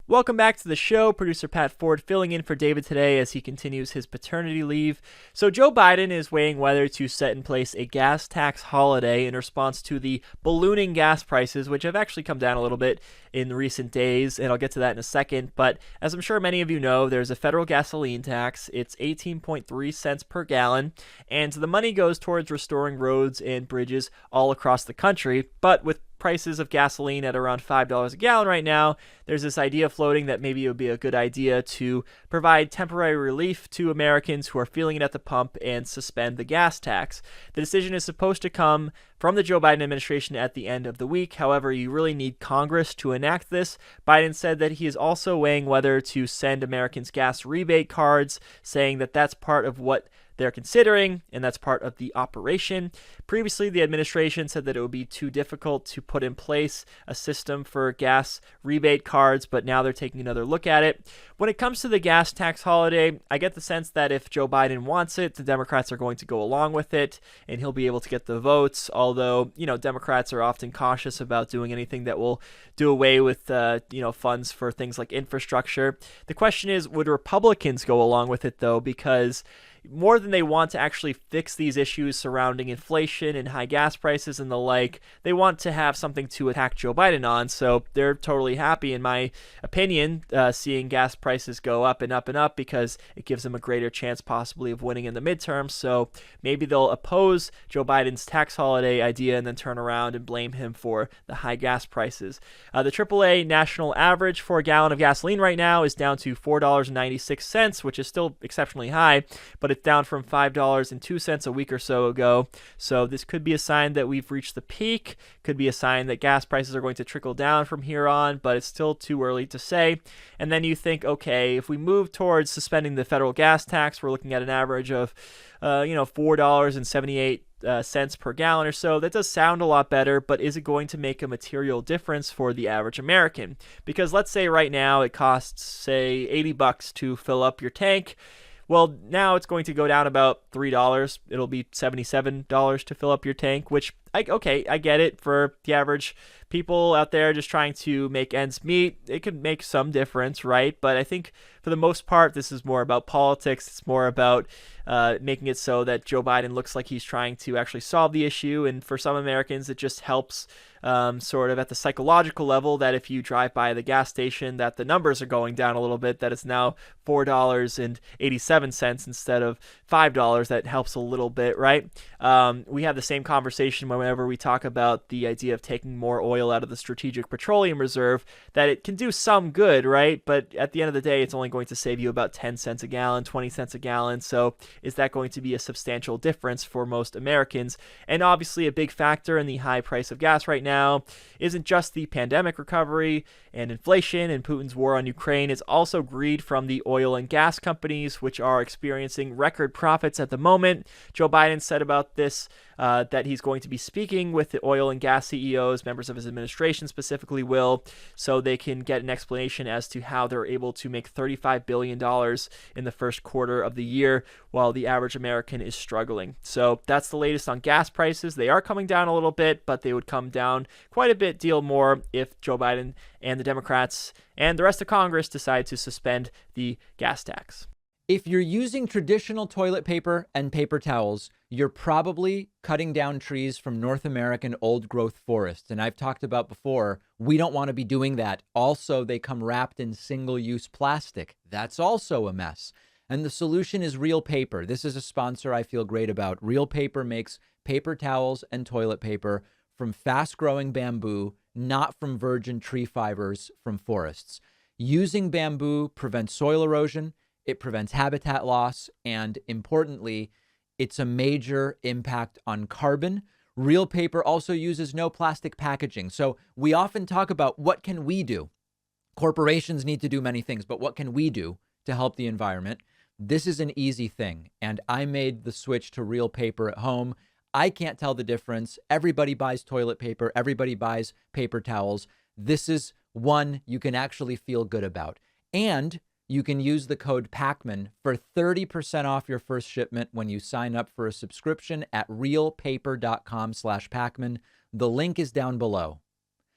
Welcome back to the show. Producer Pat Ford filling in for David today as he continues his paternity leave. So Joe Biden is weighing whether to set in place a gas tax holiday in response to the ballooning gas prices, which have actually come down a little bit in recent days, and I'll get to that in a second. But as I'm sure many of you know, there's a federal gasoline tax. It's 18.3 cents per gallon, and the money goes towards restoring roads and bridges all across the country. But with prices of gasoline at around $5 a gallon right now, there's this idea floating that maybe it would be a good idea to provide temporary relief to Americans who are feeling it at the pump and suspend the gas tax. The decision is supposed to come from the Joe Biden administration at the end of the week. However, you really need Congress to enact this. Biden said that he is also weighing whether to send Americans gas rebate cards, saying that that's part of what they're considering, and that's part of the operation. Previously, the administration said that it would be too difficult to put in place a system for gas rebate cards, but now they're taking another look at it. When it comes to the gas tax holiday, I get the sense that if Joe Biden wants it, the Democrats are going to go along with it, and he'll be able to get the votes, although, Democrats are often cautious about doing anything that will do away with, funds for things like infrastructure. The question is, would Republicans go along with it, though, because more than they want to actually fix these issues surrounding inflation and high gas prices and the like, they want to have something to attack Joe Biden on. So they're totally happy, in my opinion, seeing gas prices go up and up and up, because it gives them a greater chance possibly of winning in the midterms. So maybe they'll oppose Joe Biden's tax holiday idea and then turn around and blame him for the high gas prices. The AAA national average for a gallon of gasoline right now is down to $4.96, which is still exceptionally high, but it's down from $5.02 a week or so ago. So this could be a sign that we've reached the peak, could be a sign that gas prices are going to trickle down from here on, but it's still too early to say. And then you think, okay, if we move towards suspending the federal gas tax, we're looking at an average of, $4.78 cents per gallon or so. That does sound a lot better, but is it going to make a material difference for the average American? Because let's say right now it costs, say, $80 to fill up your tank. Well, now it's going to go down about $3. It'll be $77 to fill up your tank, which, I get it. For the average people out there just trying to make ends meet, it could make some difference, right? But I think for the most part, this is more about politics. It's more about making it so that Joe Biden looks like he's trying to actually solve the issue. And for some Americans, it just helps sort of at the psychological level that if you drive by the gas station, that the numbers are going down a little bit, that it's now $4.87 instead of $5. That helps a little bit, right? We have the same conversation whenever we talk about the idea of taking more oil out of the Strategic Petroleum Reserve, that it can do some good, right? But at the end of the day, it's only going to save you about 10 cents a gallon, 20 cents a gallon. So is that going to be a substantial difference for most Americans? And obviously a big factor in the high price of gas right now isn't just the pandemic recovery and inflation and Putin's war on Ukraine. It's also greed from the oil and gas companies, which are experiencing record profits at the moment. Joe Biden said about this that he's going to be speaking with the oil and gas CEOs, members of his administration specifically will, so they can get an explanation as to how they're able to make $35 billion in the first quarter of the year while the average American is struggling. So that's the latest on gas prices. They are coming down a little bit, but they would come down quite a bit deal more if Joe Biden and the Democrats and the rest of Congress decide to suspend the gas tax. If you're using traditional toilet paper and paper towels, you're probably cutting down trees from North American old growth forests. And I've talked about before, we don't want to be doing that. Also, they come wrapped in single-use plastic. That's also a mess. And the solution is Real Paper. This is a sponsor I feel great about. Real Paper makes paper towels and toilet paper from fast-growing bamboo, not from virgin tree fibers from forests. Using bamboo prevents soil erosion, it prevents habitat loss, and importantly, it's a major impact on carbon. Real Paper also uses no plastic packaging. So we often talk about what can we do? Corporations need to do many things, but what can we do to help the environment? This is an easy thing, and I made the switch to Real Paper at home. I can't tell the difference. Everybody buys toilet paper. Everybody buys paper towels. This is one you can actually feel good about. And you can use the code PACMAN for 30% off your first shipment when you sign up for a subscription at realpaper.com/PACMAN. The link is down below.